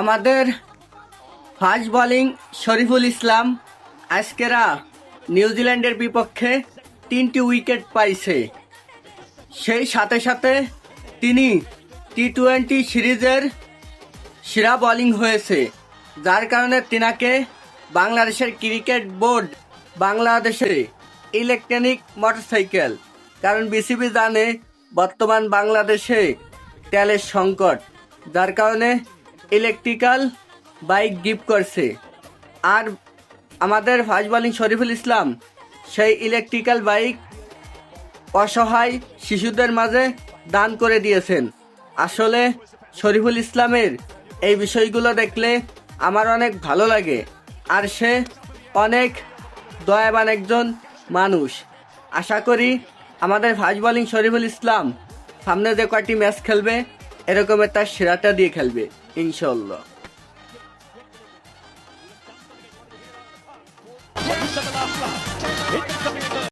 আমাদের fast bowling Shariful Islam আজকেরা নিউজিল্যান্ডের বিপক্ষে 3টি উইকেট পাইছে। সেই সাথে সাথে তিনি টি-20 সিরিজের সেরা বোলিং হয়েছে, যার কারণে তিনাকে বাংলাদেশের ক্রিকেট বোর্ড বাংলাদেশে ইলেকট্রনিক মোটরসাইকেল, কারণ বিসিবি জানে বর্তমান বাংলাদেশে তেলের সংকট, যার কারণে ইলেকট্রিক্যাল বাইক গিফট করছে। আর আমাদের ফাস্ট বোলিং শরীফুল ইসলাম সেই ইলেকট্রিক্যাল বাইক অসহায় শিশুদের মাঝে দান করে দিয়েছেন। আসলে শরীফুল ইসলামের এই বিষয়গুলো দেখলে আমার অনেক ভালো লাগে, আর সে অনেক দয়াবান একজন মানুষ। আশা করি আমাদের ফাস্ট বোলিং শরীফুল ইসলাম সামনে যে কয়টি ম্যাচ খেলবে এরকমের তার সেরাটা দিয়ে খেলবে ইনশাল্লাহ।